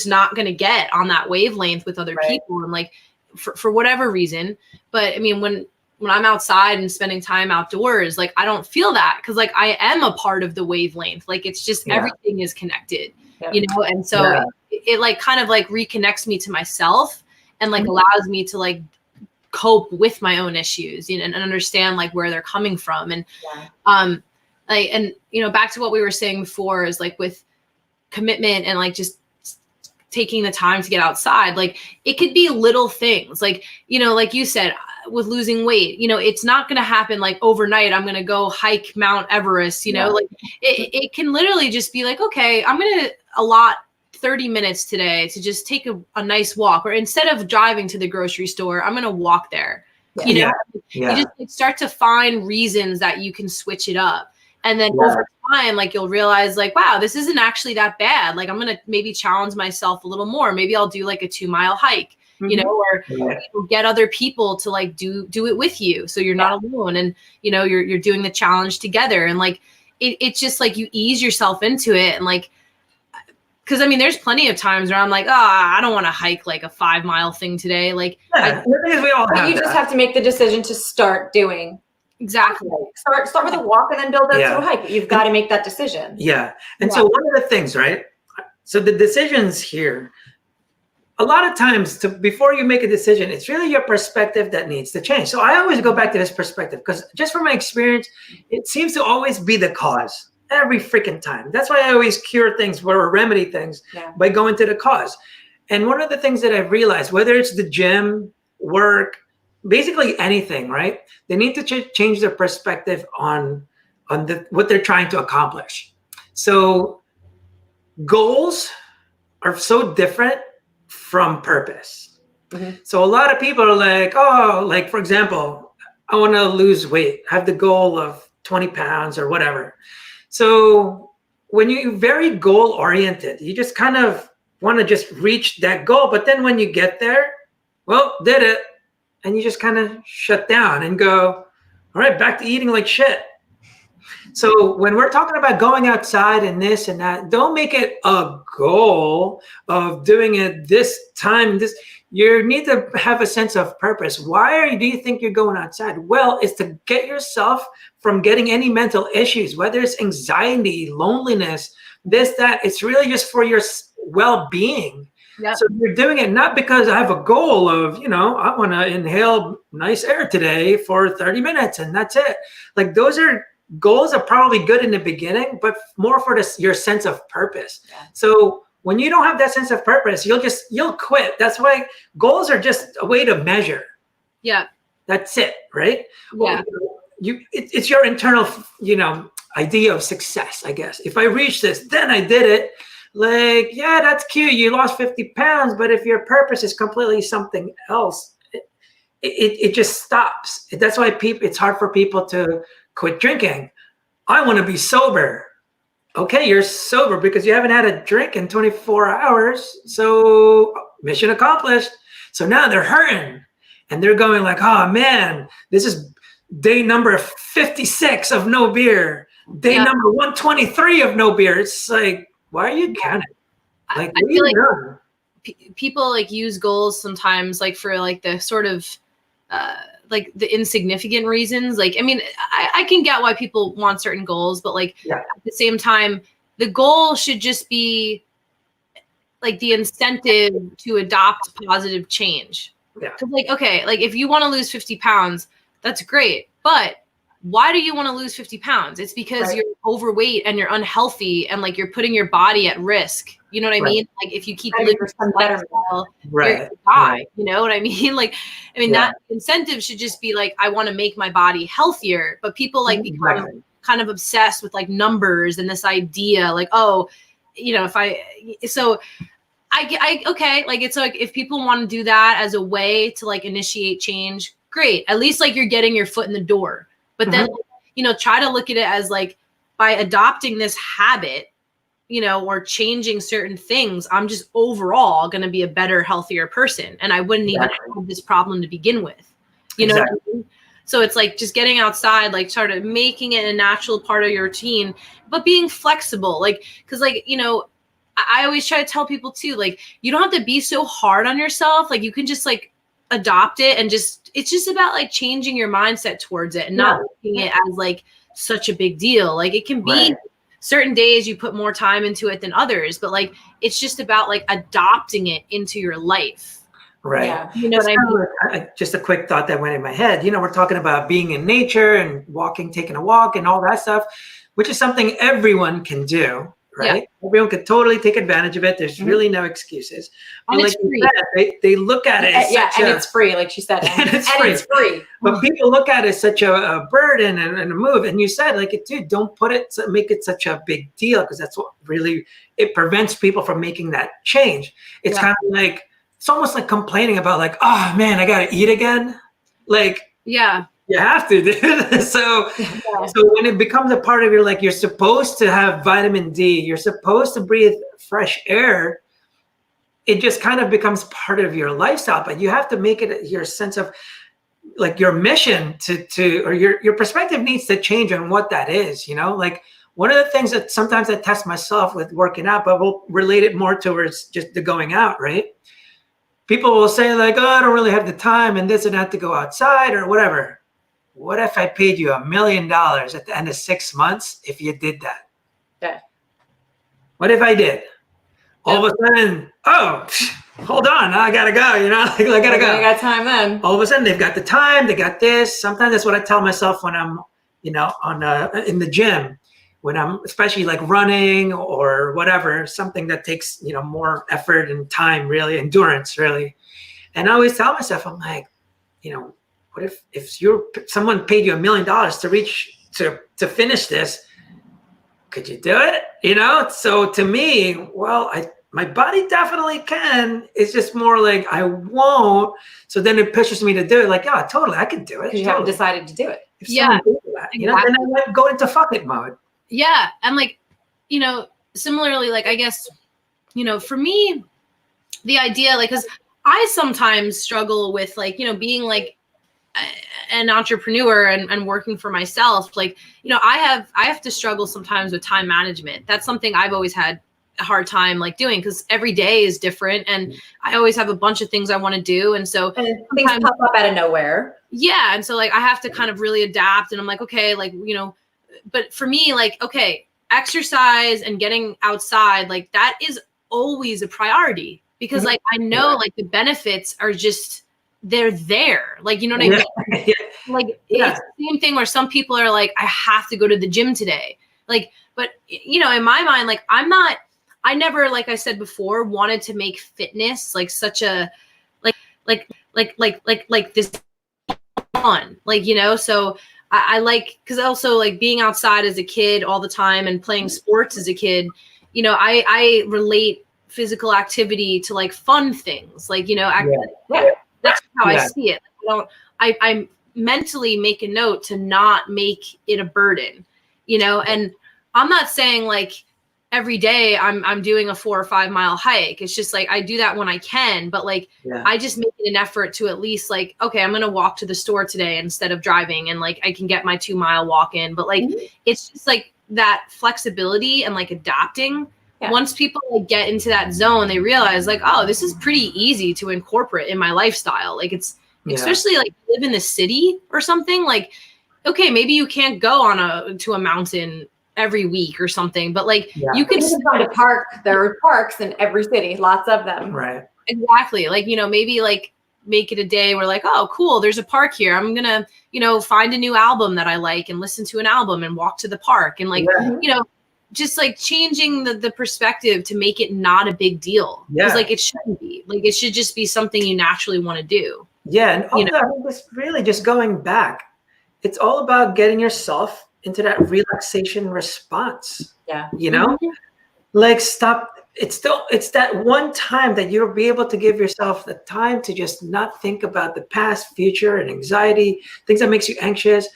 not gonna get on that wavelength with other people, and like for whatever reason. But I mean, when I'm outside and spending time outdoors, like I don't feel that because like I am a part of the wavelength. Like it's just everything is connected, you know, and so it like kind of like reconnects me to myself and like allows me to like cope with my own issues, you know, and understand like where they're coming from. And like, and you know, back to what we were saying before is like with commitment and like just taking the time to get outside, like it could be little things, like, you know, like you said with losing weight, you know, it's not going to happen like overnight. I'm going to go hike Mount Everest, you know, like it can literally just be like, okay, I'm going to allot 30 minutes today to just take a nice walk, or instead of driving to the grocery store, I'm going to walk there. You know, you just like, start to find reasons that you can switch it up. And then over time, like you'll realize like, wow, this isn't actually that bad. Like I'm going to maybe challenge myself a little more. Maybe I'll do like a 2-mile hike, you know, or you know, get other people to like do it with you. So you're not alone, and, you know, you're doing the challenge together. And like, it's just like you ease yourself into it. And like, because I mean, there's plenty of times where I'm like, I don't want to hike like a 5-mile thing today. Like, we all just have to make the decision to start doing. Exactly. Start with a walk and then build up to a hike. You've got to make that decision. Yeah. And so one of the things, right? So the decisions here, a lot of times before you make a decision, it's really your perspective that needs to change. So I always go back to this perspective because just from my experience, it seems to always be the cause every freaking time. That's why I always cure things or remedy things by going to the cause. And one of the things that I've realized, whether it's the gym, work, basically anything, right? They need to change their perspective on what they're trying to accomplish. So goals are so different from purpose. So a lot of people are like, oh, like for example, I want to lose weight, have the goal of 20 pounds or whatever. So when you're very goal oriented, you just kind of want to just reach that goal. But then when you get there, well, did it. And you just kind of shut down and go, all right, back to eating like shit. So when we're talking about going outside and this and that, don't make it a goal of doing it this time. You need to have a sense of purpose. Why do you think you're going outside? Well, it's to get yourself from getting any mental issues, whether it's anxiety, loneliness, this, that. It's really just for your well-being. Yep. So you're doing it not because I have a goal of, you know, I want to inhale nice air today for 30 minutes and that's it. Like those are goals are probably good in the beginning, but more for your sense of purpose. So when you don't have that sense of purpose, you'll quit. That's why goals are just a way to measure. Yeah. That's it, right? Yeah. Well, it's your internal, you know, idea of success, I guess. If I reach this, then I did it. Like, yeah, that's cute. You lost 50 pounds, but if your purpose is completely something else, it just stops. That's why it's hard for people to quit drinking. I want to be sober. Okay, you're sober because you haven't had a drink in 24 hours. So mission accomplished. So now they're hurting and they're going like, oh man, this is day number 56 of no beer. Day number 123 of no beer. It's like, why are you counting? Like, I feel like people like use goals sometimes like for like the sort of like the insignificant reasons. Like, I mean, I can get why people want certain goals, but like at the same time, the goal should just be like the incentive to adopt positive change. Yeah. Like, okay, like if you want to lose 50 pounds, that's great. But why do you want to lose 50 pounds? It's because you're overweight and you're unhealthy and like you're putting your body at risk. You know what I mean? Like if you keep living some lifestyle, you're gonna die. You know what I mean? Like, I mean, that incentive should just be like, I want to make my body healthier, but people like become kind of obsessed with like numbers and this idea like, oh, you know, okay, like it's like if people want to do that as a way to like initiate change, great. At least like you're getting your foot in the door. But then, you know, try to look at it as like by adopting this habit, you know, or changing certain things, I'm just overall going to be a better, healthier person. And I wouldn't even have this problem to begin with, you know what I mean? So it's like just getting outside, like sort of making it a natural part of your routine, but being flexible, like, cause like, you know, I always try to tell people too, like, you don't have to be so hard on yourself. Like you can just like adopt it and just, it's just about like changing your mindset towards it and not looking at it as like such a big deal. Like it can be certain days you put more time into it than others, but like, it's just about like adopting it into your life. Right. Yeah. You know what I mean? Just a quick thought that went in my head. You know, we're talking about being in nature and walking, taking a walk and all that stuff, which is something everyone can do. Right. Yeah. Everyone could totally take advantage of it. There's really no excuses. And like it's free. Said, they look at it as and it's free, like she said. And it's free. But people look at it as such a burden and a move. And you said, like, dude, don't make it such a big deal, because that's what really, it prevents people from making that change. It's kind of like, it's almost like complaining about like, oh man, I got to eat again. Like, you have to do this. So when it becomes a part of your, like, you're supposed to have vitamin D, you're supposed to breathe fresh air, it just kind of becomes part of your lifestyle. But you have to make it your sense of like your mission or your perspective needs to change on what that is, you know? Like one of the things that sometimes I test myself with working out, but we'll relate it more towards just the going out, right? People will say like, oh, I don't really have the time and this and that to go outside or whatever. What if I paid you $1 million at the end of 6 months if you did that? Yeah. What if I did? All of a sudden, oh, hold on, I gotta go. You know, I gotta go. I got time then. All of a sudden, they've got the time. They got this. Sometimes that's what I tell myself when I'm, you know, in the gym, when I'm especially like running or whatever, something that takes, you know, more effort and time, really, endurance, really. And I always tell myself, I'm like, you know, what if someone paid you $1 million to finish this? Could you do it? You know? So to me, well, my body definitely can. It's just more like I won't. So then it pushes me to do it. Like, yeah, totally, I could do it. Because you haven't decided to do it. If you know, then I might go into fuck it mode. Yeah, and like, you know, similarly, like I guess, you know, for me, the idea, like, because I sometimes struggle with like, you know, being like an entrepreneur and working for myself, like, you know, I have to struggle sometimes with time management. That's something I've always had a hard time like doing, because every day is different and I always have a bunch of things I want to do. And so things pop up out of nowhere. Yeah. And so like I have to kind of really adapt, and I'm like, okay, like, you know, but for me, like, okay, exercise and getting outside, like that is always a priority, because like I know like the benefits are just, they're there. Like, you know what I mean? Like it's the same thing where some people are like, I have to go to the gym today. Like, but you know, in my mind, like I never, like I said before, wanted to make fitness like such a, like this fun, like, you know, so I like, cause also like being outside as a kid all the time and playing sports as a kid, you know, I relate physical activity to like fun things, like, you know, that's how I see it. I mentally make a note to not make it a burden, you know, and I'm not saying like every day I'm doing a 4 or 5 mile hike. It's just like, I do that when I can, but like, I just make it an effort to at least like, okay, I'm going to walk to the store today instead of driving. And like, I can get my 2 mile walk in, but like, it's just like that flexibility and like adapting. Once people like get into that zone, they realize like, oh, this is pretty easy to incorporate in my lifestyle. Like it's especially like live in the city or something, like, okay, maybe you can't go to a mountain every week or something, but like you can find a park. There are parks in every city, lots of them. Right. Exactly. Like, you know, maybe like make it a day where like, oh, cool, there's a park here. I'm going to, you know, find a new album that I like and listen to an album and walk to the park. And like, you know, just like changing the perspective to make it not a big deal. Because like it shouldn't be. Like it should just be something you naturally want to do. Yeah. And also, I think it's really just going back. It's all about getting yourself into that relaxation response. Yeah. You know, like stop. It's that one time that you'll be able to give yourself the time to just not think about the past, future, and anxiety, things that makes you anxious,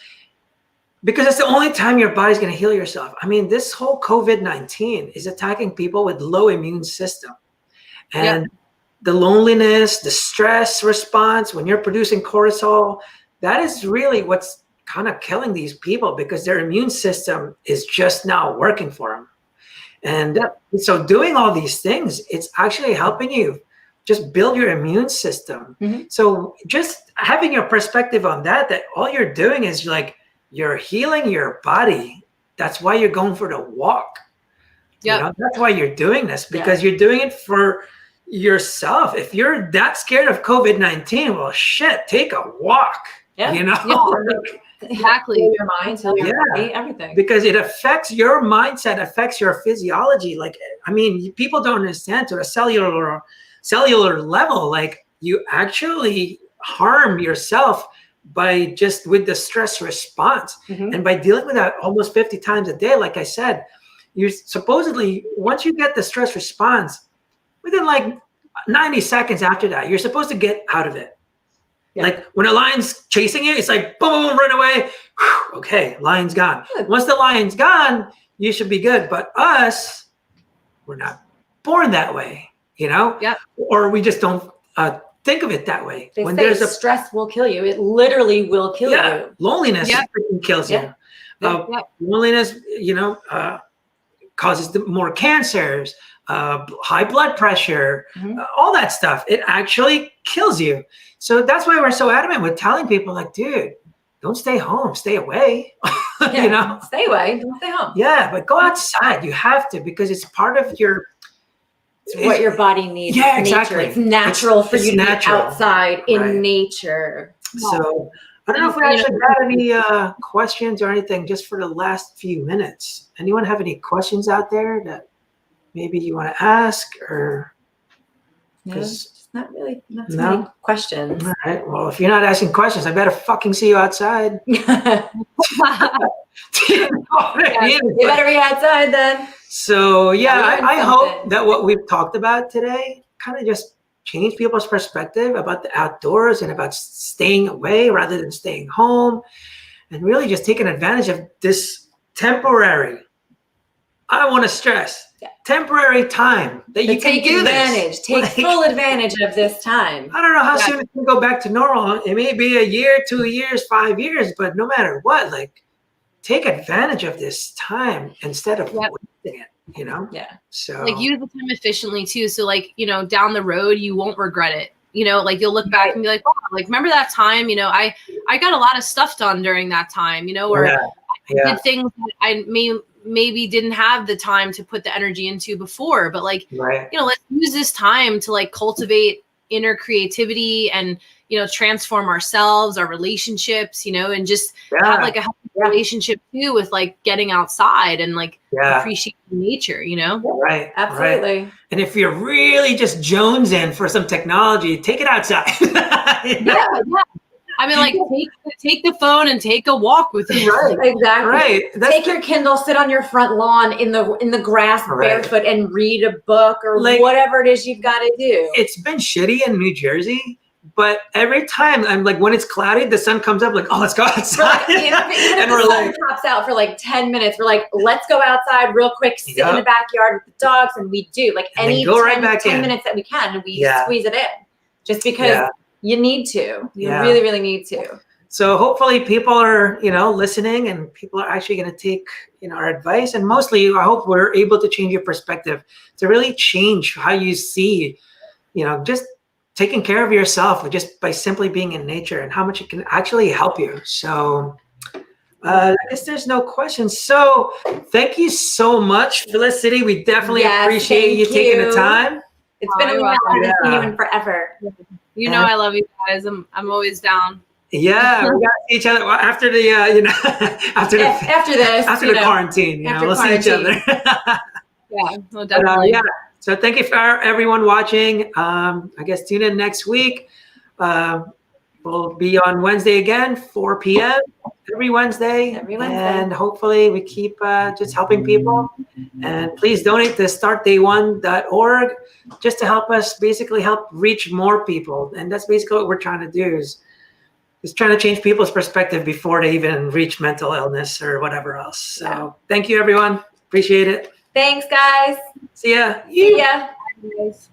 because it's the only time your body's going to heal yourself. I mean, this whole COVID-19 is attacking people with low immune system, and the loneliness, the stress response when you're producing cortisol, that is really what's kind of killing these people, because their immune system is just now working for them. And so doing all these things, it's actually helping you just build your immune system. So just having your perspective on that all you're doing is like, you're healing your body. That's why you're going for the walk. You know, that's why you're doing this, because you're doing it for yourself. If you're that scared of COVID-19, well, shit, take a walk. You know, exactly. Your mind, your body, everything. Because it affects your mindset, affects your physiology. Like, I mean, people don't understand to a cellular level, like you actually harm yourself by just with the stress response. And by dealing with that almost 50 times a day, like I said, you're supposedly, once you get the stress response, within like 90 seconds after that, you're supposed to get out of it. Like when a lion's chasing you, it's like, boom, run away. Whew, okay, lion's gone. Once the lion's gone, you should be good. But us, we're not born that way, you know? Or we just don't think of it that way. They say stress will kill you. It literally will kill you. Loneliness kills you. Loneliness, you know, causes more cancers, high blood pressure, all that stuff. It actually kills you. So that's why we're so adamant with telling people, like, dude, don't stay home, stay away. You know, stay away, don't stay home. Yeah, but go outside. You have to, because it's part of your. It's what your body needs. Yeah, it's exactly. Nature. It's natural for you to be outside in nature. So I don't know if we actually got any questions or anything just for the last few minutes. Anyone have any questions out there that maybe you want to ask, or? Not really. Not too many questions. All right. Well, if you're not asking questions, I better fucking see you outside. You better be outside then. So I hope that what we've talked about today kind of just change people's perspective about the outdoors and about staying away rather than staying home, and really just taking advantage of this temporary, I want to stress, temporary time that you can do this. Take full advantage of this time. I don't know how soon it can go back to normal. It may be a year, 2 years, 5 years, but no matter what, like, take advantage of this time instead of wasting it, you know? So like, use the time efficiently too. So like, you know, down the road, you won't regret it. You know, like you'll look back and be like, wow, like, remember that time, you know, I got a lot of stuff done during that time, you know, or I did things that I maybe didn't have the time to put the energy into before, but like, you know, let's use this time to like cultivate inner creativity and, you know, transform ourselves, our relationships, you know, and just have like a healthy relationship too with like getting outside and like appreciating nature, you know? Absolutely. And if you're really just jonesing for some technology, take it outside. I mean, like, take the phone and take a walk with you. Exactly. Take your Kindle, sit on your front lawn in the grass barefoot and read a book or like, whatever it is you've got to do. It's been shitty in New Jersey, but every time I'm like, when it's cloudy, the sun comes up, like, oh, let's go outside. Like, even if the sun pops out for like 10 minutes, we're like, let's go outside real quick, sit in the backyard with the dogs, and we do like any 10 minutes that we can, and we squeeze it in, just because you need to. You really, really need to. So hopefully people are, you know, listening, and people are actually going to take, you know, our advice. And mostly, I hope we're able to change your perspective to really change how you see, you know, just taking care of yourself just by simply being in nature, and how much it can actually help you. So I guess there's no questions. So thank you so much, Felicity. We definitely appreciate you taking the time. It's been a while. I haven't seen you in forever. You know, I love you guys. I'm always down. Yeah, we got to see each other after the after the quarantine. We'll see each other. Yeah, no, definitely. Yeah. So thank you for everyone watching. I guess tune in next week. We'll be on Wednesday again, 4 p.m. every Wednesday. And hopefully we keep just helping people. And please donate to startday1.org just to help us basically help reach more people. And that's basically what we're trying to do is trying to change people's perspective before they even reach mental illness or whatever else. So thank you, everyone. Appreciate it. Thanks, guys. See ya. See ya. Bye, guys.